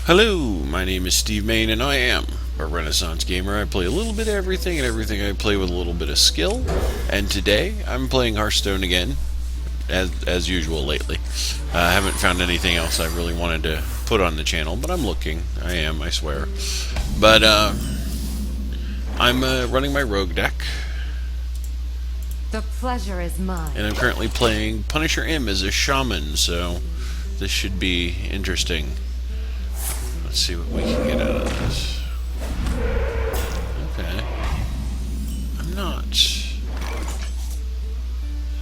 Hello, my name is Steve Mayne, and I am a Renaissance gamer. I play a little bit of everything, and everything I play with a little bit of skill. And today, I'm playing Hearthstone again, as usual lately. I haven't found anything else I really wanted to put on the channel, but I'm looking. I swear. But I'm running my rogue deck, The pleasure is mine. and I'm currently playing Punisher M as a shaman, so this should be interesting. Let's see what we can get out of this. Okay. I'm not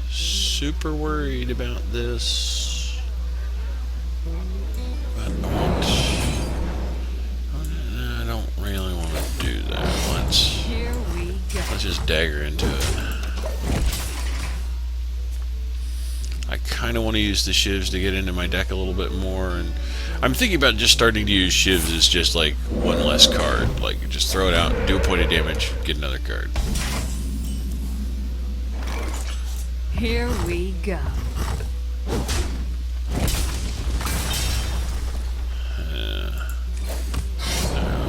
super worried about this. But I don't really want to do that. Let's just dagger into it. I kind of want to use the shivs to get into my deck a little bit more, and I'm thinking about just starting to use shivs as just like one less card. Like, just throw it out, do a point of damage, get another card. Here we go.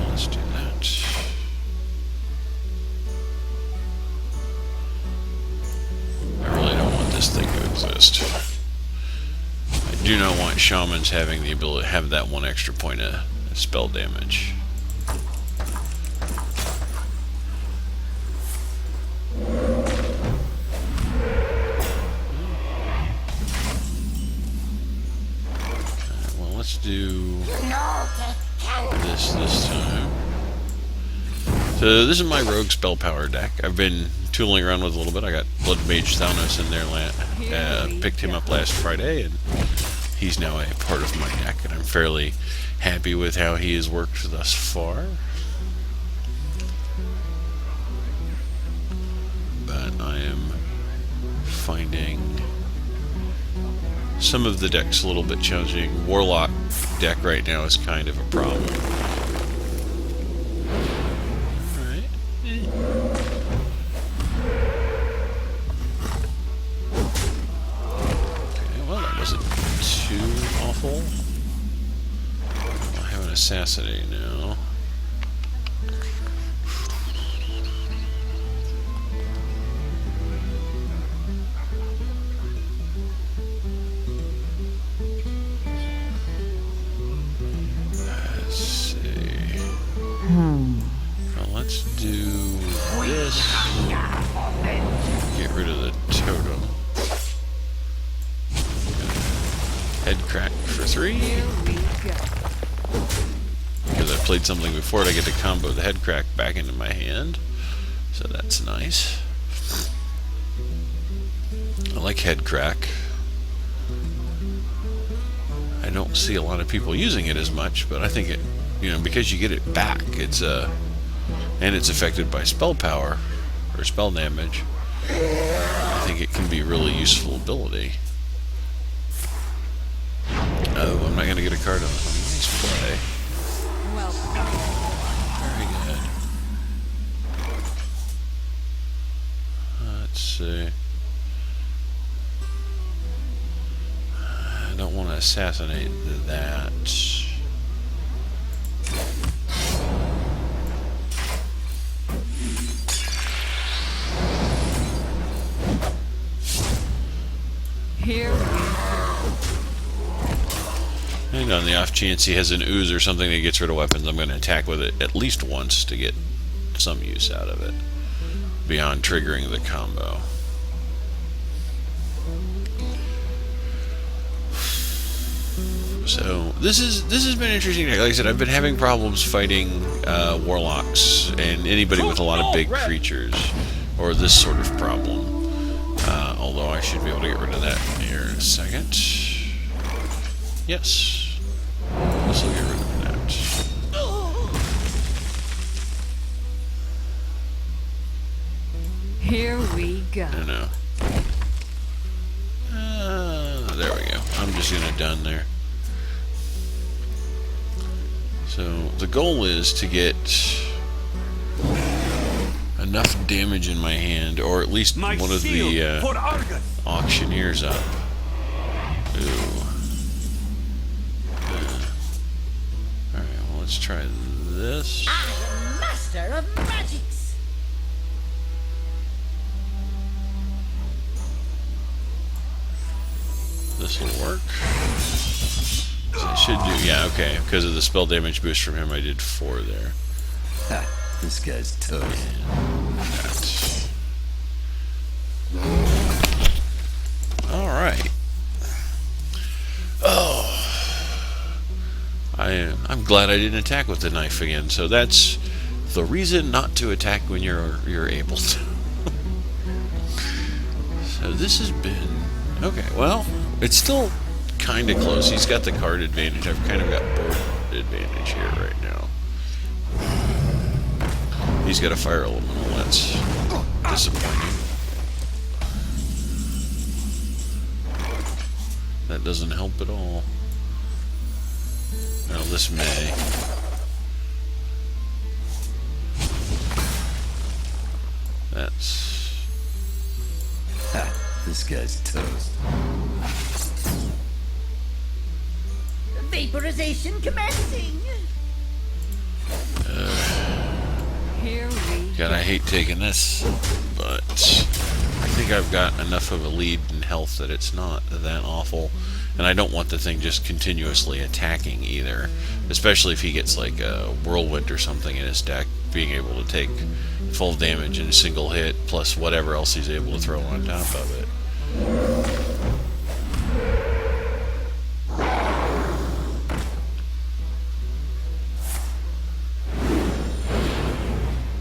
Let's do that. I really don't want this thing to exist. I do not want shamans having the ability to have that one extra point of spell damage. Well, let's do this time. So this is my rogue spell power deck. I've been tooling around with a little bit. I got Blood Mage Thanos in there. Picked him up last Friday, and he's now a part of my deck, and I'm fairly happy with how he has worked thus far. But I am finding some of the decks a little bit challenging. Warlock deck right now is kind of a problem. Awful. I have an assassinate now. Let's see. Well, let's do this. Get rid of the totem. Head crack for 3. Because I played something before it, I get to combo the head crack back into my hand. So that's nice. I like head crack. I don't see a lot of people using it as much, but I think it, because you get it back, it's and it's affected by spell power or spell damage. I think it can be a really useful ability. Oh, I'm not going to get a card on it. Nice play. Very good. Let's see. I don't want to assassinate that. Here we go. And on the off chance he has an ooze or something that gets rid of weapons, I'm going to attack with it at least once to get some use out of it, beyond triggering the combo. So this has been interesting. Like I said, I've been having problems fighting warlocks and anybody with a lot of big creatures, or this sort of problem. Although I should be able to get rid of that here in a second. Yes. This will get rid of that. Here we go. No. There we go. I'm just going to done there. So the goal is to get enough damage in my hand, or at least one of the auctioneers up. Ooh. Alright. let's try this. I am master of magics. This will work. So I should do, yeah, okay. Because of the spell damage boost from him, I did 4 there. Ha, this guy's toast. Alright. Oh. I'm glad I didn't attack with the knife again. So that's the reason not to attack when you're able to. So this has been... Okay, well, it's still kind of close. He's got the card advantage. I've kind of got board advantage here right now. He's got a fire elemental. That's disappointing. That doesn't help at all. Now this may. That's... Ha, this guy's toast. Vaporization commencing. Here we God, I hate taking this, but I think I've got enough of a lead in health that it's not that awful. And I don't want the thing just continuously attacking either. Especially if he gets like a whirlwind or something in his deck, being able to take full damage in a single hit, plus whatever else he's able to throw on top of it.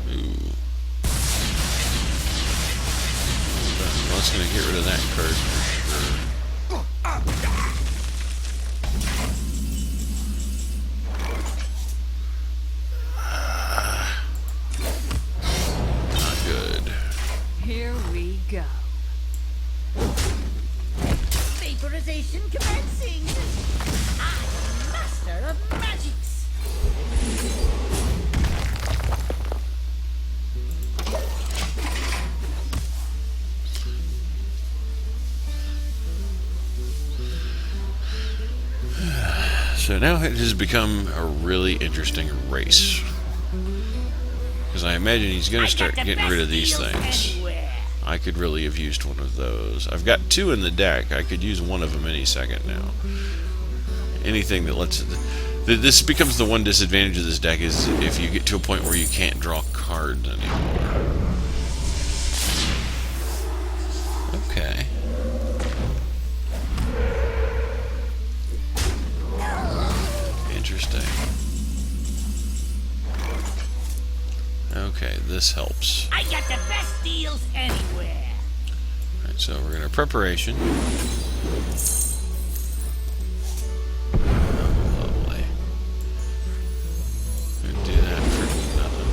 Ooh. Well, that's going to get rid of that card for sure. Not good. here we go. Vaporization commencing. I am master of magics. So now it has become a really interesting race. Because I imagine he's going to start getting rid of these things. I could really have used one of those. I've got 2 in the deck. I could use one of them any second now. Anything that lets it... This becomes the one disadvantage of this deck, is if you get to a point where you can't draw cards anymore. Okay. Interesting. Okay, this helps. I got the best deals anywhere. Alright, so we're going to preparation. Lovely. We'll do that for nothing.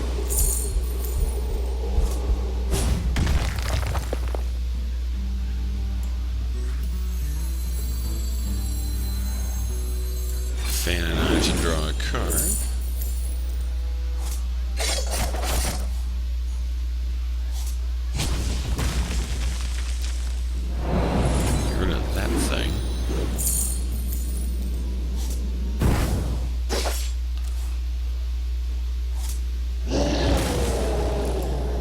Fan and I to draw a card. Get rid of that thing.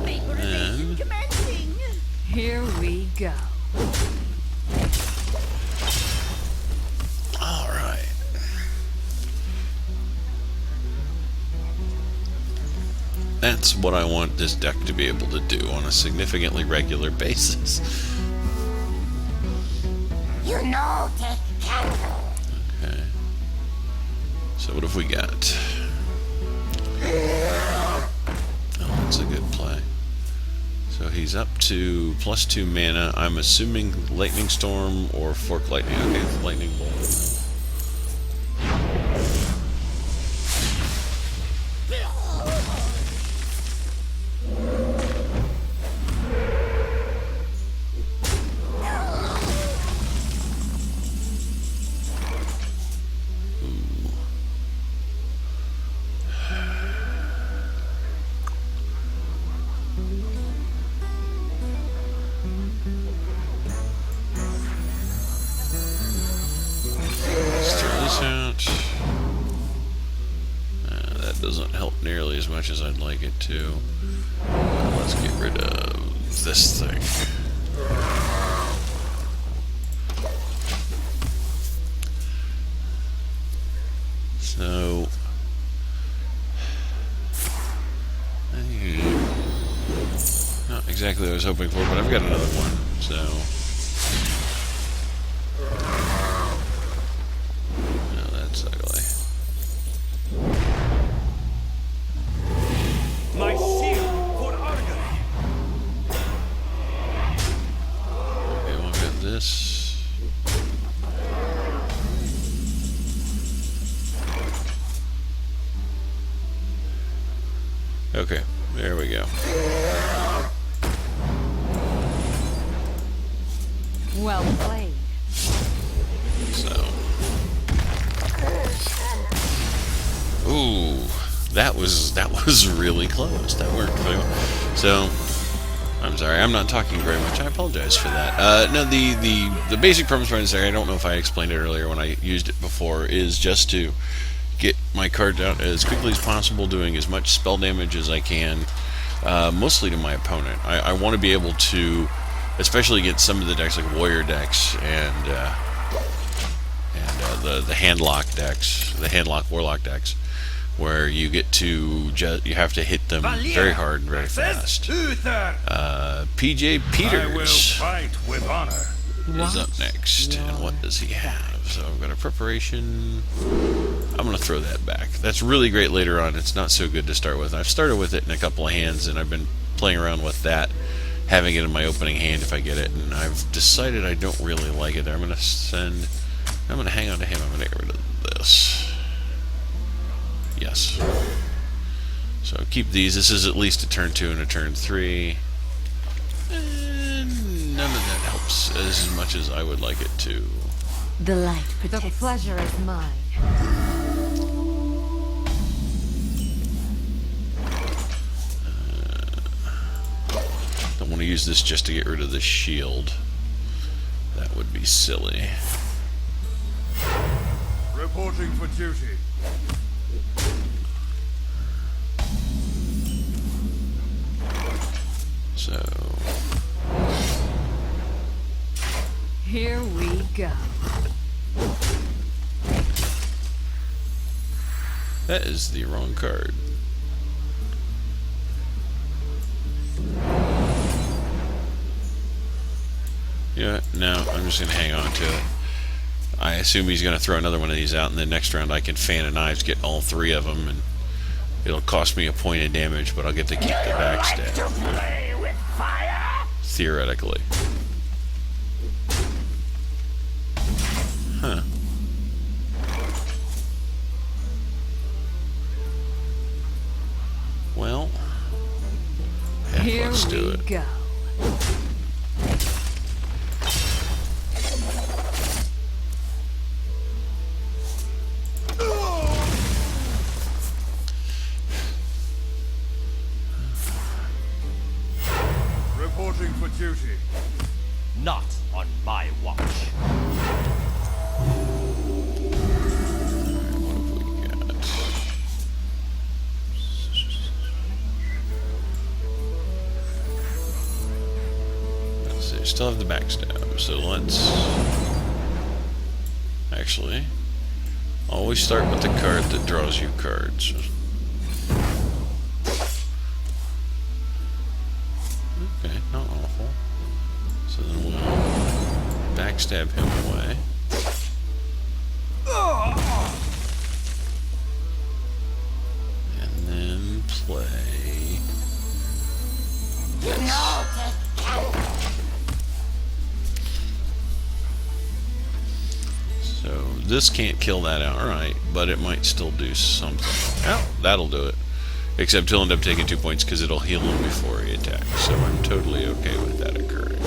Vaporization commencing. Here we go. Alright. That's what I want this deck to be able to do on a significantly regular basis. You know, take candle. Okay. So what have we got? Oh, that's a good play. So he's up to +2 mana. I'm assuming Lightning Storm or Fork Lightning. Okay, Lightning Bolt. Let's throw this out. doesn't help nearly as much as I'd like it to. Let's get rid of this thing. So, not exactly what I was hoping for, but I've got another one, so. No, that's ugly. My seal for Argyle. Okay, well, I've got this. Okay, there we go. Well played. So. Ooh, that was really close. That worked very well. So, I'm sorry, I'm not talking very much. I apologize for that. No, the basic premise behind this, I don't know if I explained it earlier when I used it before, is just to get my cards out as quickly as possible, doing as much spell damage as I can, mostly to my opponent. I want to be able to, especially against some of the decks like warrior decks and the handlock decks, the handlock warlock decks, where you get to you have to hit them very hard and very fast. PJ I will Peters fight with honor. is up next, and what does he have? So I've got a preparation. I'm going to throw that back. That's really great later on. It's not so good to start with. I've started with it in a couple of hands, and I've been playing around with that, having it in my opening hand if I get it, and I've decided I don't really like it. I'm going to hang on to him. I'm going to get rid of this. Yes. So keep these. This is at least a turn 2 and a turn 3. And none of that helps as much as I would like it to. The light protects. The pleasure is mine. Don't want to use this just to get rid of the shield. That would be silly. Reporting for duty. So, Here we go. that is the wrong card. Yeah, no, I'm just going to hang on to it. I assume he's going to throw another one of these out, and then next round I can fan of knives, get all 3 of them, and it'll cost me a point of damage, but I'll get to keep the backstab. Play with fire? Theoretically. Huh. Well, heck, Here let's do we it. go. Reporting for duty. Not on my watch. What have we got? Let's see, still have the backstab, so let's actually always start with the card that draws you cards. Okay, not awful. So then we'll backstab him away. And then play this. No, take candle. So this can't kill that outright, but it might still do something. Oh, that'll do it. Except he'll end up taking 2 points because it'll heal him before he attacks. So I'm totally okay with that occurring.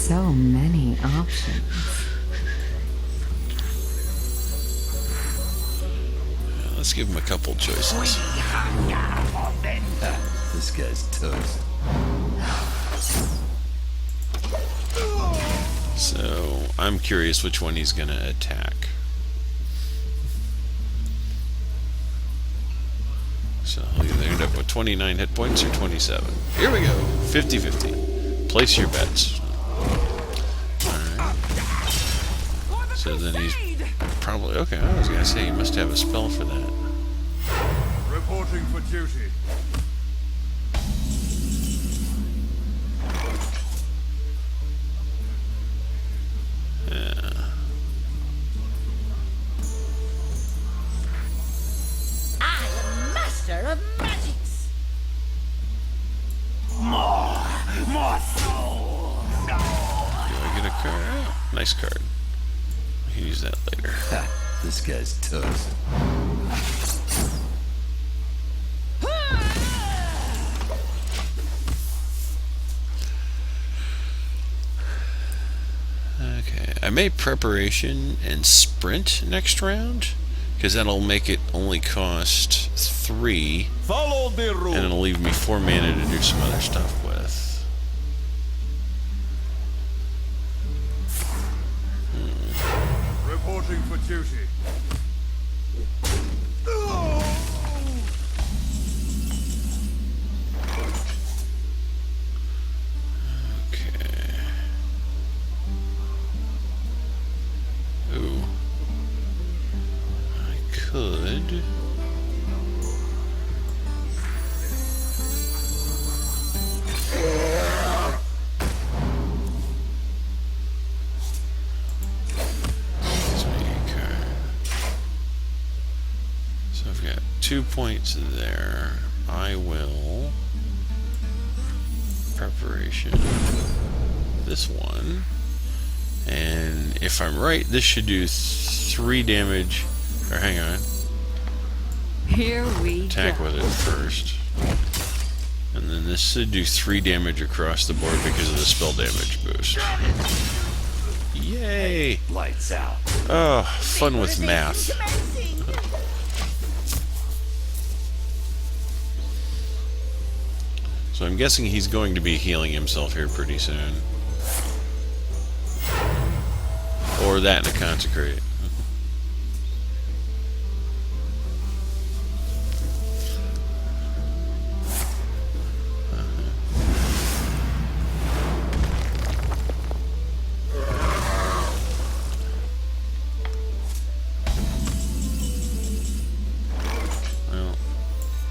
So many options. Let's give him a couple choices. This guy's toast. So, I'm curious which one he's going to attack. So, he'll either end up with 29 hit points or 27. Here we go. 50-50. Place your bets. Alright. So then he's probably... Okay, I was going to say he must have a spell for that. Reporting for duty. I am master of magics. More souls. Do I get a card? Oh, nice card. I can use that later. Ha, this guy's toast. Okay, I made preparation and sprint next round, because that'll make it only cost 3, Follow the rule. and it'll leave me 4 mana to do some other stuff with. Reporting for duty. Okay. Ooh. I could... Let's make a card. So I've got 2 points there. I will... Preparation. This one. And if I'm right, this should do 3 damage. Or hang on. Here we Attack go. with it first. And then this should do 3 damage across the board because of the spell damage boost. Yay! Lights out. Oh, fun with math. So I'm guessing he's going to be healing himself here pretty soon. Or that and a consecrate. Well,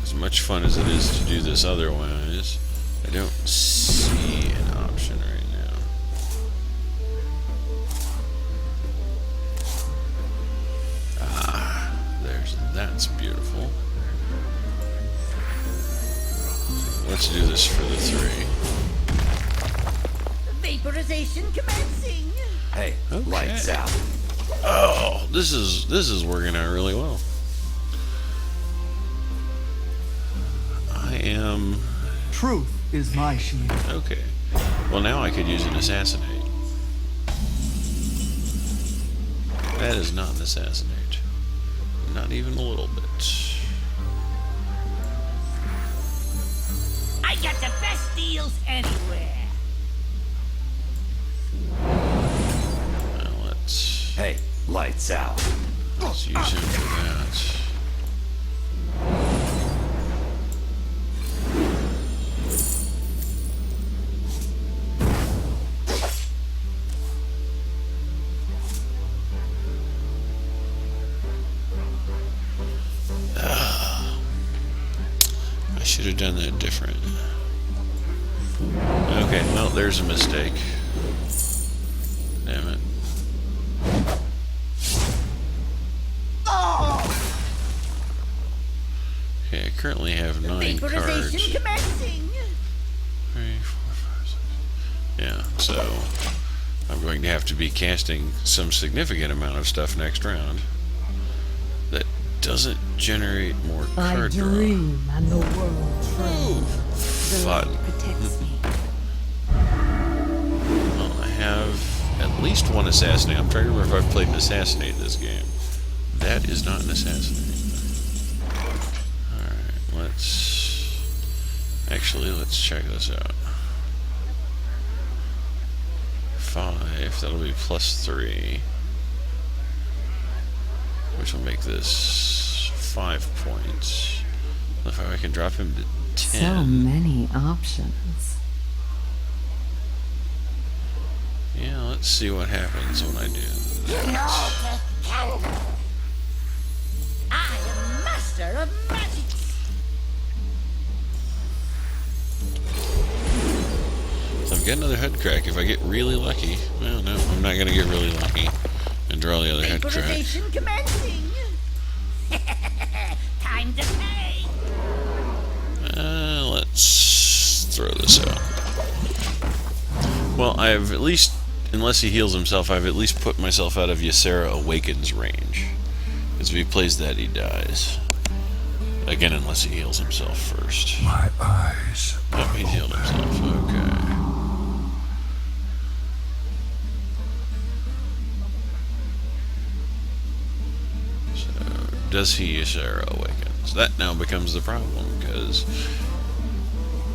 as much fun as it is to do this otherwise, I don't see an option right now. Ah, that's beautiful. So let's do this for the 3. Vaporization commencing. Hey, Okay. lights out. Oh, this is working out really well. I am Truth is my shield. okay. Well, now I could use an assassinate. That is not an assassinate. Not even a little bit. I got the best deals anywhere. Now Hey, lights out. let's use him for that. I should have done that different. Okay, well, there's a mistake. Damn it. Okay, I currently have 9 cards. Vaporization commencing. 3, 4, 5, 6. Yeah, so I'm going to have to be casting some significant amount of stuff next round that doesn't generate more I card draw. dream and the world trembles. The Fun. light protects me. Well, I at least one assassinate. I'm trying to remember if I've played an assassinate this game. That is not an assassinate. Alright, let's check this out. 5, that'll be +3. Which will make this 5 points. If I can drop him to 10. So many options. Yeah, let's see what happens when I do that. I am master of magic. So I've got another head crack if I get really lucky. Well, no, I'm not going to get really lucky and draw the other head crack. Vaporization commencing. Time to pay. Let's throw this out. Well, I've at least, unless he heals himself, I've at least put myself out of Ysera Awaken's range. Because if he plays that, he dies. Again, unless he heals himself first. My eyes. Oh, he healed himself. Okay. So, does he Ysera Awakens? That now becomes the problem, because,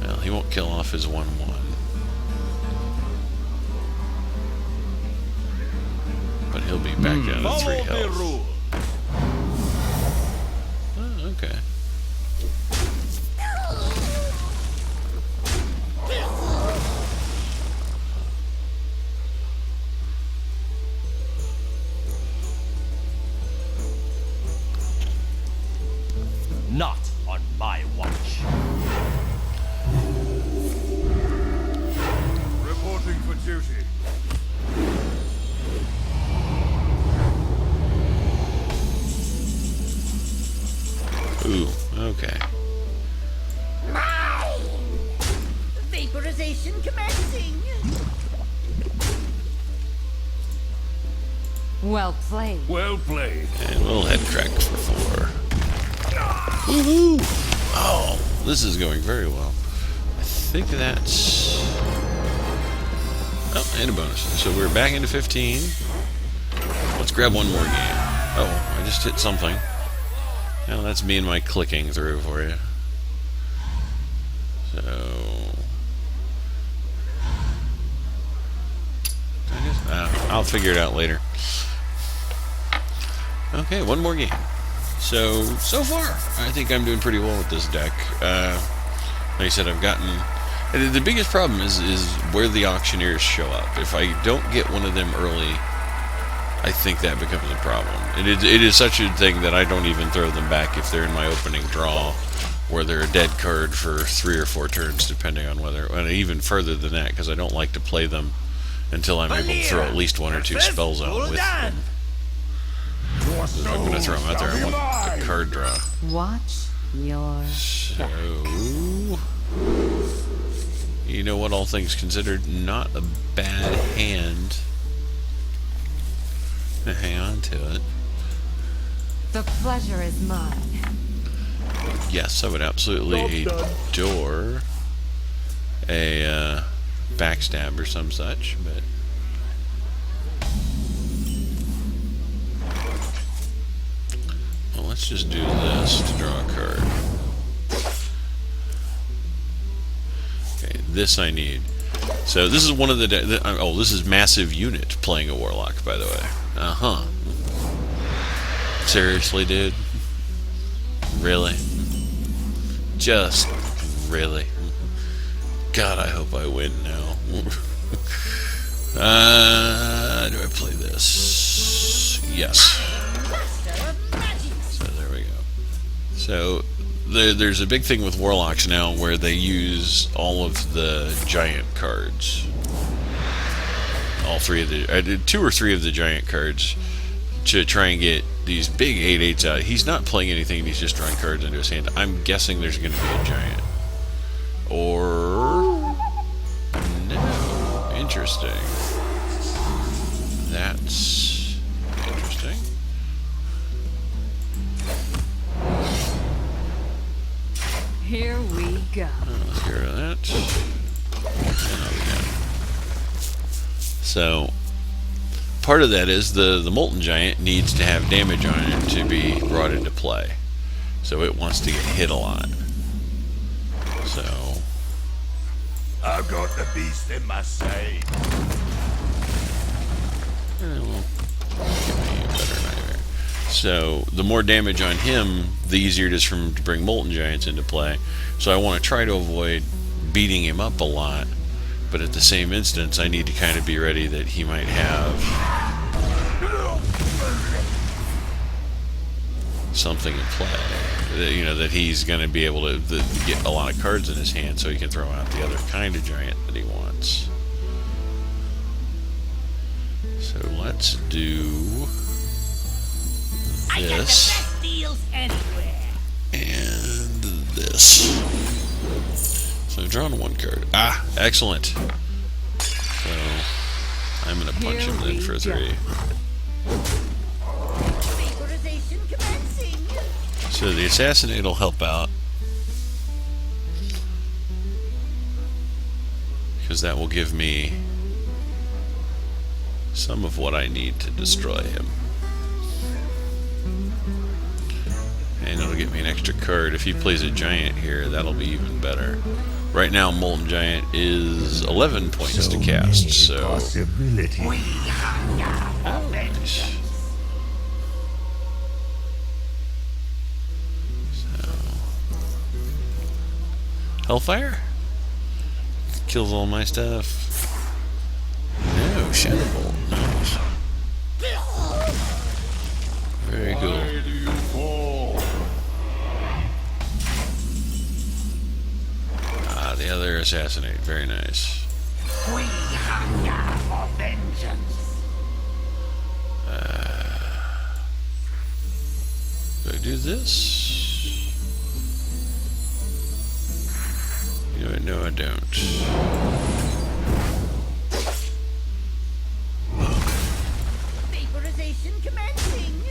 well, he won't kill off his 1/1. But he'll be back down to 3 Follow the health. rule. Oh, okay. Not on my watch. Reporting for duty. Ooh, okay. Vaporization commencing. Well played. Well played. And we'll head crack for 4. Woohoo! Oh, this is going very well. I think that's... Oh, and a bonus. So we're back into 15. Let's grab one more game. Oh, I just hit something. Well, that's me and my clicking through for you. So... I'll figure it out later. Okay, one more game. So far, I think I'm doing pretty well with this deck. Like I said, I've gotten... and the biggest problem is where the auctioneers show up. If I don't get one of them early, I think that becomes a problem. It is such a thing that I don't even throw them back if they're in my opening draw, where they're a dead card for 3 or 4 turns, depending on whether... and even further than that, because I don't like to play them until I'm able to throw at least 1 or 2 spells out with them. If I'm going to throw them out there, I want the card draw. Watch your So, you know what, all things considered, not a bad hand. Hang on to it. The pleasure is mine. Yes, I would absolutely adore a backstab or some such, but... well, let's just do this to draw a card. Okay, this I need. So this is one of the... oh, this is Massive Unit playing a Warlock, by the way. Uh-huh. Seriously, dude? Really? Just really? God, I hope I win now. Do I play this? Yes. So there we go. So there's a big thing with Warlocks now where they use all of the giant cards. All 3 of the... I did 2 or 3 of the giant cards to try and get these big 8/8s out. He's not playing anything, he's just drawing cards into his hand. I'm guessing there's going to be a giant. Or... no. Interesting. That's interesting. Here we go. Let's get rid of that. And there we go. So, part of that is the Molten Giant needs to have damage on it to be brought into play. So it wants to get hit a lot. So I've got the beast in my sight. So the more damage on him, the easier it is for him to bring Molten Giants into play. So I want to try to avoid beating him up a lot, but at the same instance, I need to kind of be ready that he might have something in play. That he's going to be able to get a lot of cards in his hand so he can throw out the other kind of giant that he wants. So let's do I got the this best deals anywhere. and this. So I've drawn one card. Ah, excellent. So I'm going to punch him then for 3. Vaporization commencing. So the Assassinate will help out, because that will give me some of what I need to destroy him. And it'll get me an extra card. If he plays a giant here, that'll be even better. Right now, Molten Giant is 11 points to cast, so... Possibilities. Nice. So... Hellfire? Kills all my stuff. No, Shadow Bolt. Nice. Very cool. The other Assassinate. Very nice. We hunger for vengeance. Do I do this? No, I don't. Vaporization commencing.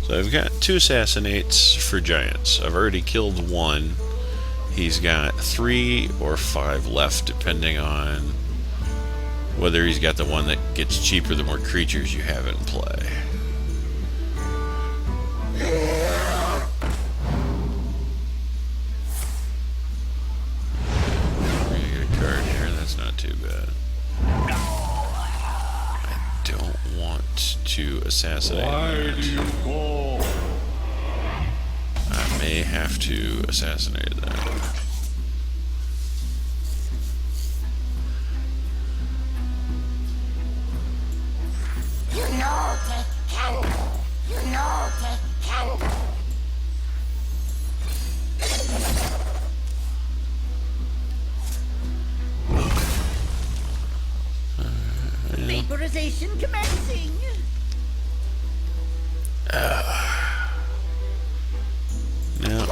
So I've got 2 Assassinates for giants. I've already killed 1. He's got 3 or 5 left, depending on whether he's got the one that gets cheaper the more creatures you have in play. We're gonna get a card here. That's not too bad. I don't want to assassinate him yet. I may have to assassinate that. You know take candle. You know take candle. Vaporization commencing. No.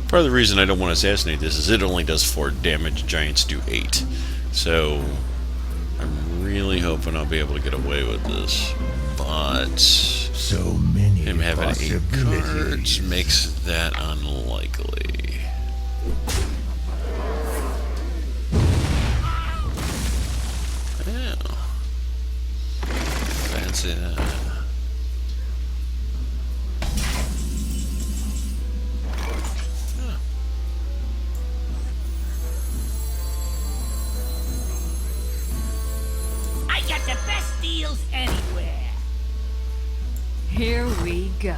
Part of the reason I don't want to assassinate this is it only does 4 damage, giants do 8. So I'm really hoping I'll be able to get away with this. But So many him having 8 possibilities. cards makes that unlikely. Yeah. That's it. I got the best deals anywhere. Here we go.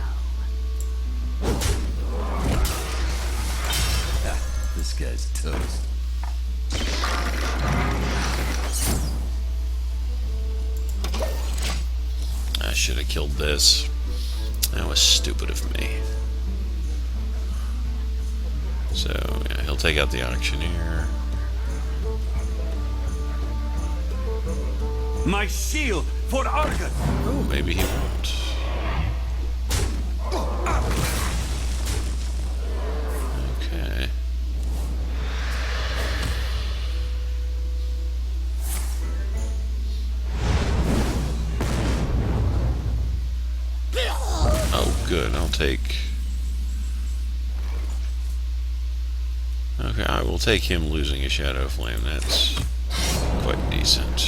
This guy's toast. I should have killed this. That was stupid of me. So, yeah, he'll take out the Auctioneer. My shield for Argus! Oh, maybe he won't. Okay. good. I'll take... Okay, I will take him losing a Shadow Flame. That's quite decent.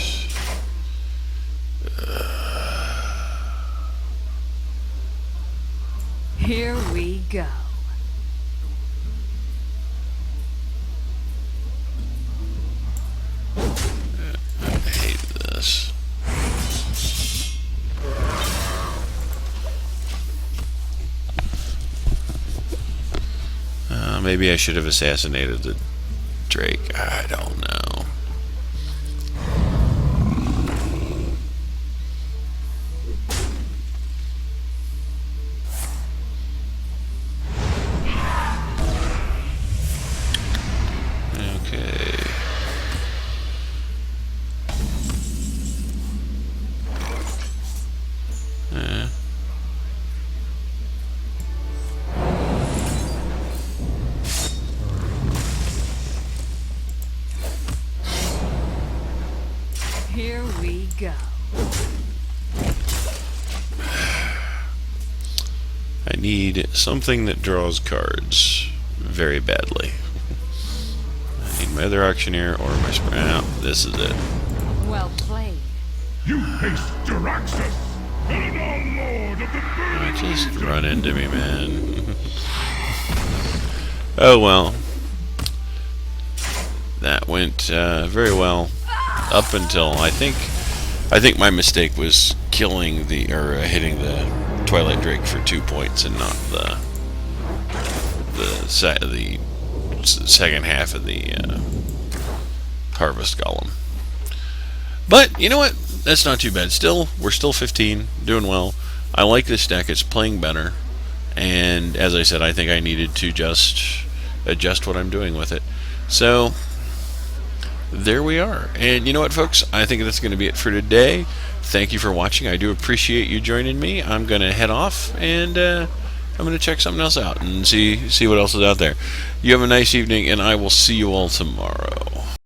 Here we go. I hate this. Maybe I should have assassinated the Drake. I don't know. Okay. Here we go. I need something that draws cards very badly. I need my other auctioneer or my sprout. This is it. Well played. You haste Jaraxxus, Eridon Lord of the Burning. Just run into me, man. Oh well. That went very well up until I think my mistake was killing the or hitting the Twilight Drake for 2 points and not the second half of the Harvest Golem. But you know what? That's not too bad. Still, we're still 15, doing well. I like this deck. It's playing better, and as I said, I think I needed to just adjust what I'm doing with it. So there we are. And you know what, folks? I think that's going to be it for today. Thank you for watching. I do appreciate you joining me. I'm going to head off, and I'm going to check something else out and see what else is out there. You have a nice evening, and I will see you all tomorrow.